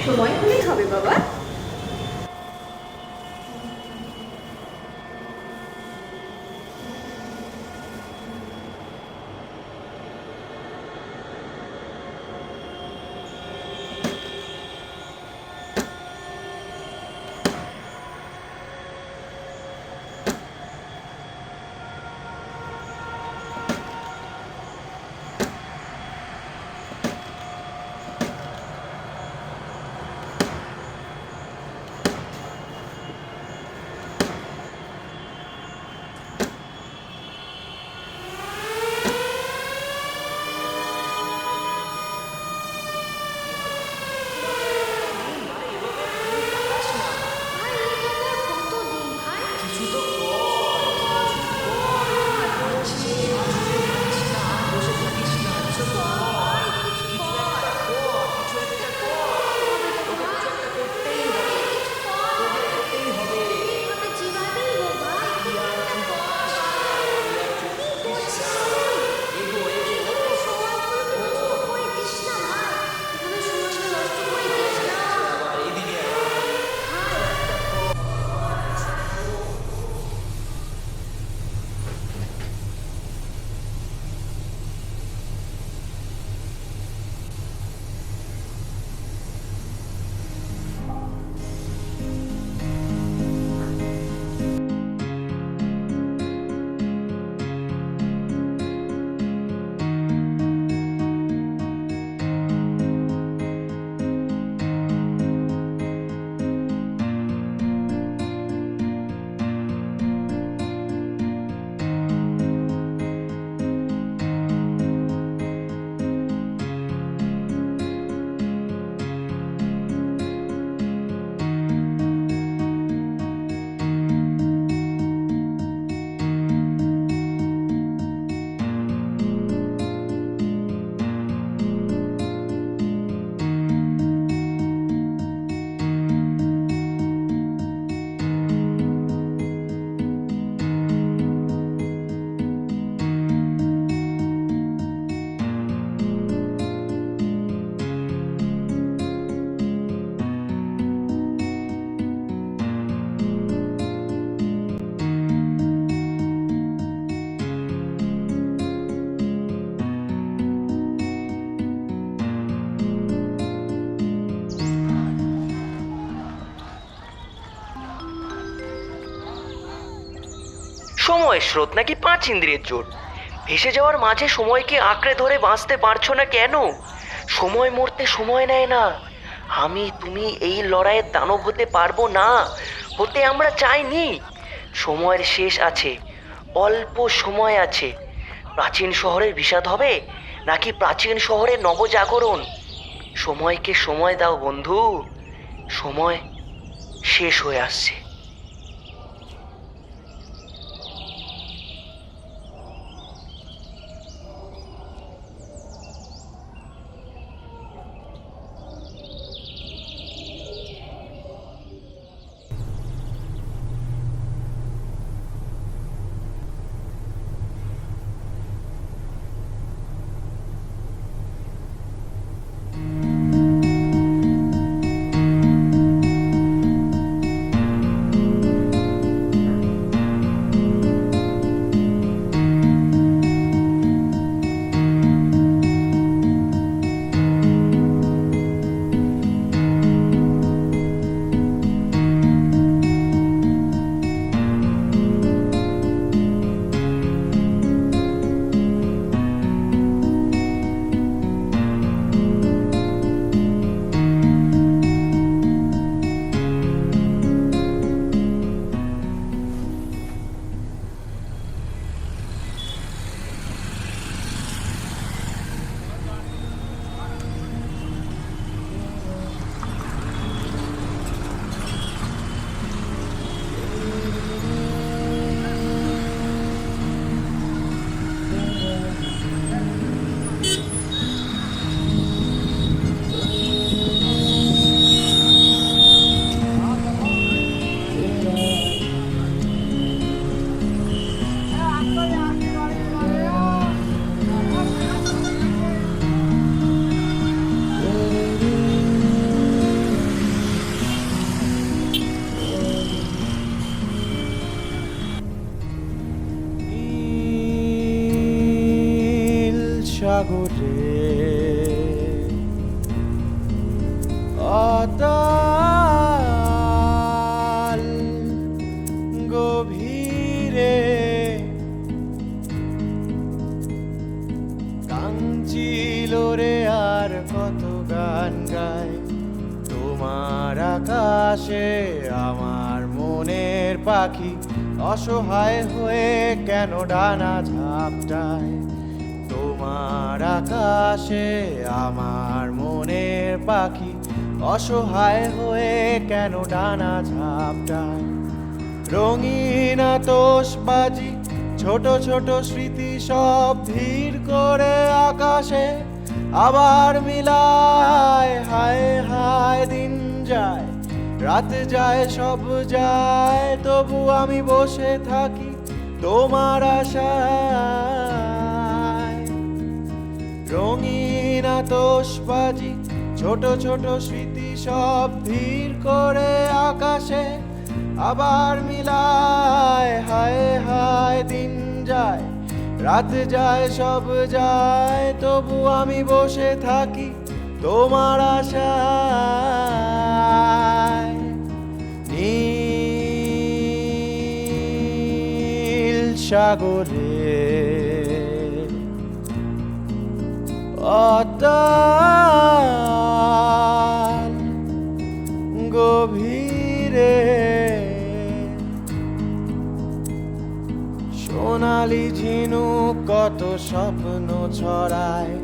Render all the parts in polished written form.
সময় হলেই হবে বাবা। সময় স্রোত নাকি 5 ইন্দ্রিয়ের জোর। ভেসে যাওয়ার মাঝে সময়কে আঁকড়ে ধরে বাঁচতে পারছো না কেন? সময় মরতে সময় নেয় না। আমি তুমি এই লড়াইয়ের দানব হতে পারবো না, হতে আমরা চাইনি। সময়ের শেষ আছে, অল্প সময় আছে। প্রাচীন শহরের বিষাদ হবে নাকি প্রাচীন শহরের নবজাগরণ? সময়কে সময় দাও বন্ধু, সময় শেষ হয়ে আসছে। সাগরে অতল গভীরে কাঞ্চিল রে আর কত গান গায় তোমার আকাশে আমার মনের পাখি অসহায় হয়ে কেন ডানা ঝাপটায় তোমার আকাশে আমার মনের পাখি অসহায় হয়ে কেন ডানা ঝাপটায় রঙিন আতশবাজি ছোট ছোট স্মৃতি সব ভিড় করে আকাশে আবার মিলায় হায় হায় দিন যায় রাত যায় সব যায় তবু আমি বসে থাকি তোমার আশায় রঙিন আতশবাজি ছোট ছোট স্মৃতি সব ভিড় করে আকাশে আবার মিলায় হায় হায় দিন যায় রাত যায় সব যায় তবু আমি বসে থাকি তোমার আশায় নীল সাগরে অতল গভীরে সোনালি ঝিনুক কত স্বপ্ন ছড়ায়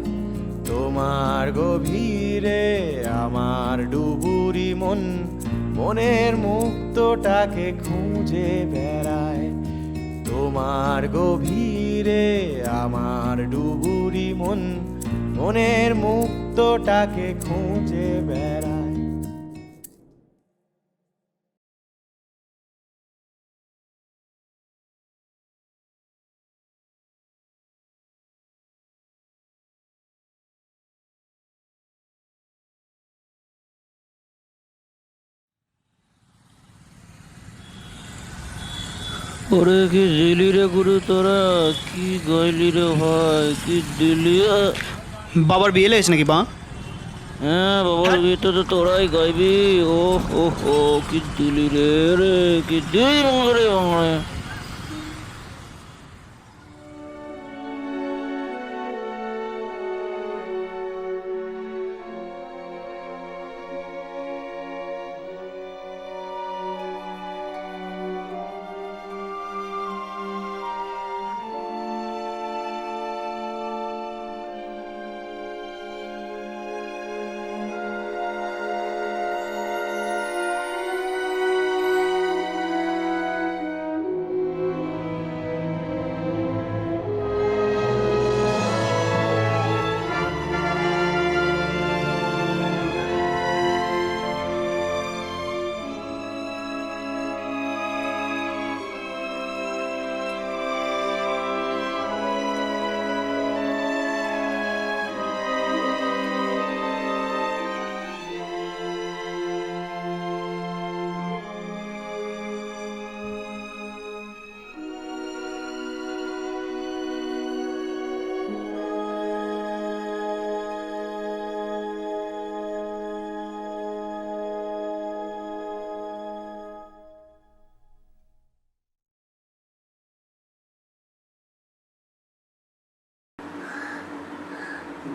তোমার গভীরে আমার ডুবুরি মন মনের মুক্তটাকে খুঁজে বেড়ায় তোমার গভীরে আমার ডুবুরি মন মনের মুক্তটাকে খুঁজে বেড়ায় ওরে কি দিলি রে গুরু তোরা, কি গাইলি রে ভাই, কি দিলি? বাবার বিয়ে লেগেছে নাকি বা? হ্যাঁ, বাবার বিয়েটা তো তোরাই গাইবি। ও হো হো, কি দিলি রে রে, কি দিলি বাংলা বাংলায়।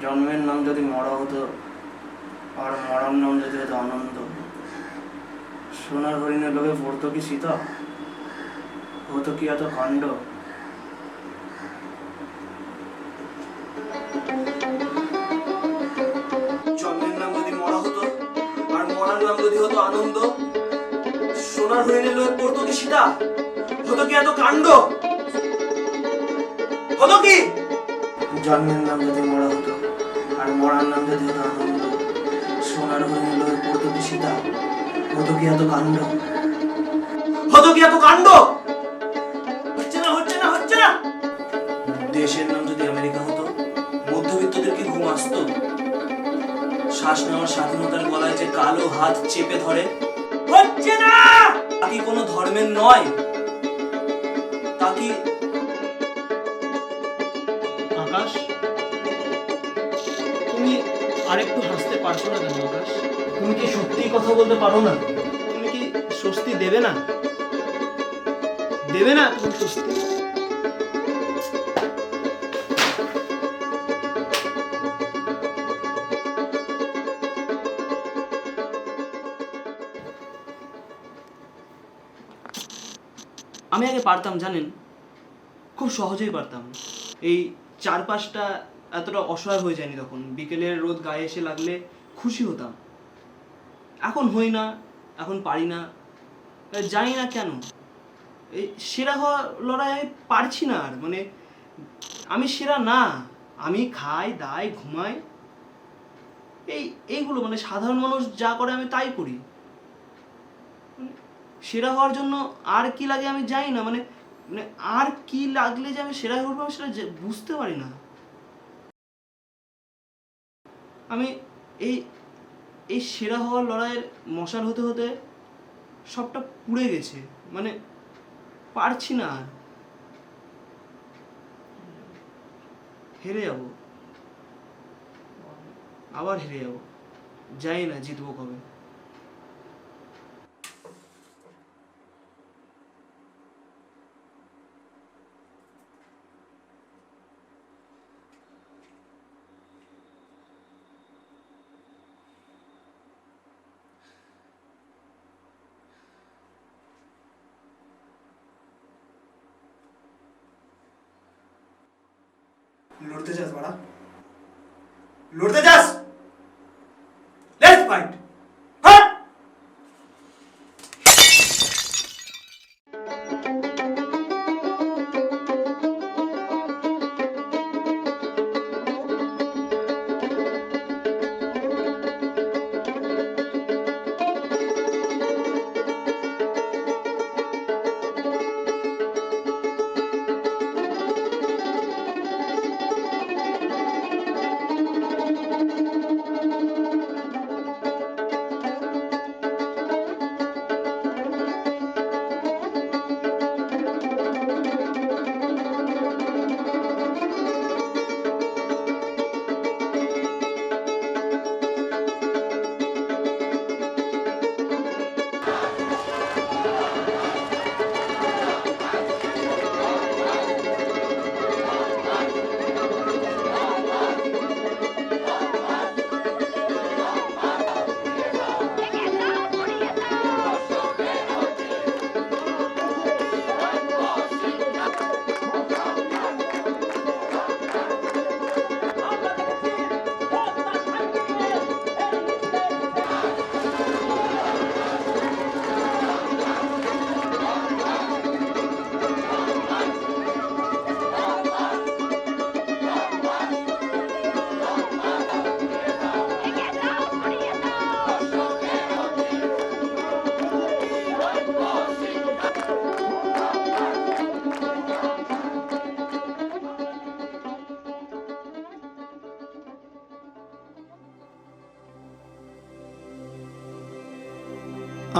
জন্মের নাম যদি মরা হতো আর মরার নাম যদি হতো আনন্দ, সোনার হরিণের লোভে পড়তো কি সীতা, হতো কি এত কাণ্ড। জন্মের নাম যদি মরা হতো আর মরার নাম যদি হতো আনন্দ, সোনার হরিণের লোভে পড়তো কি সীতা, হতো কি এত কাণ্ড। হতো কি? জন্মের নাম যদি মরা হতো আর মরার নাম যদি হতো আনন্দ, সোনার হরিণের লোভে পড়তো কি সীতা, হতো কি এত কাণ্ড। হতো কি এত কাণ্ড। হচ্ছে না হচ্ছে না হচ্ছে না। দেশের নাম যদি আমেরিকা হতো, মধ্যবিত্তদের কি ঘুম আসতো? শ্বাস নেওয়ার স্বাধীনতার গলায় যে কালো হাত চেপে ধরে। হচ্ছে না। তা কি কোনো ধর্মের নয়? তা কি আকাশ আর একটু হাসতে পারছো না কেন আকাশ? তুমি কি সত্যিই কথা বলতে পারো না? তুমি কি স্বস্তি দেবে না? দেবে না তুমি স্বস্তি? আমি আগে পারতাম জানেন, খুব সহজেই পারতাম। এই চারপাশটা এতটা অসহায় হয়ে যায়নি তখন। বিকেলের রোদ গায়ে এসে লাগলে খুশি হতাম। এখন হই না, এখন পারি না, জানি না কেন। এই সেরা হওয়া লড়াই আমি পারছি না আর। মানে আমি সেরা না, আমি খাই দাই ঘুমাই, এইগুলো মানে সাধারণ মানুষ যা করে আমি তাই করি। সেরা হওয়ার জন্য আর কি লাগে আমি জানি না। মানে মানে আর কি লাগলে যে আমি সেরা হয়ে উঠবো সেটা বুঝতে পারি না। আমি এই এই সেরা হওয়ার লড়াইয়ের মশাল হতে হতে সবটা পুড়ে গেছে। মানে পারছি না আর, হেরে যাব, আবার হেরে যাব, জানি না জিতবো কবে। লড়তে চাস বাড়া? লড়তে চাস? Let's fight. হ্যাঁ,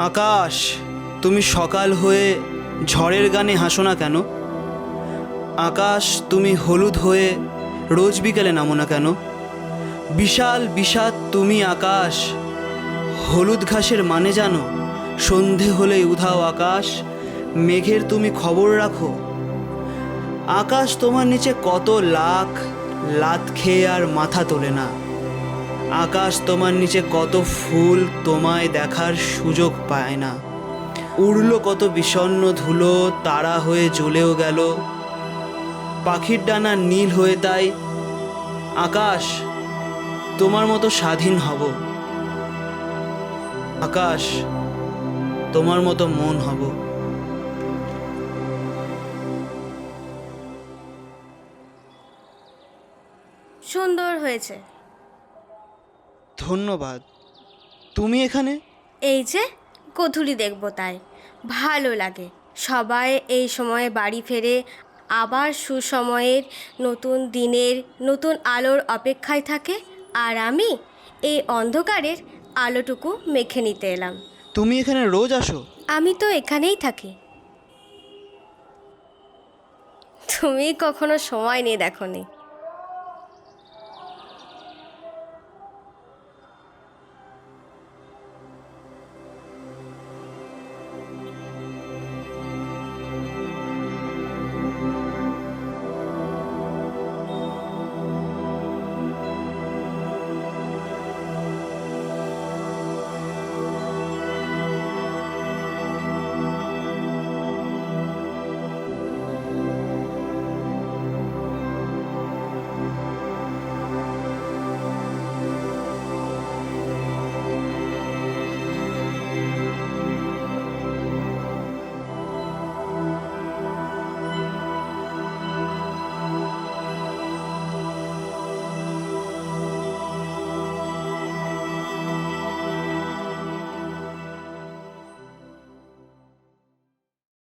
আকাশ, তুমি সকাল হয়ে ঝড়ের গানে হাসো না কেন? আকাশ, তুমি হলুদ হয়ে রোজ বিকেলে নামো না কেন? বিশাল বিষাদ তুমি আকাশ, হলুদ ঘাসের মানে জানো? সন্ধে হলেই উধাও আকাশ, মেঘের তুমি খবর রাখো? আকাশ, তোমার নিচে কত লাখ লাত খেয়ে আর মাথা তোলে না। আকাশ, তোমার নিচে কত ফুল তোমায় দেখার সুযোগ পায় না। উড়ল কত বিষণ্ণ ধুলো, তারা হয়ে জ্বলেও গেল, পাখির ডানা নীল হয়ে। তাই আকাশ, তোমার মতো স্বাধীন হব। আকাশ, তোমার মতো মন হব। সুন্দর হয়েছে। ধন্যবাদ। তুমি এখানে? এই যে গোধূলি দেখবো তাই ভালো লাগে। সবাই এই সময়ে বাড়ি ফেরে, আবার সুসময়ের নতুন দিনের নতুন আলোর অপেক্ষায় থাকে। আর আমি এই অন্ধকারের আলোটুকু মেখে নিতে এলাম। তুমি এখানে রোজ আসো? আমি তো এখানেই থাকি। তুমি কখনো সময় নিয়ে দেখোনি।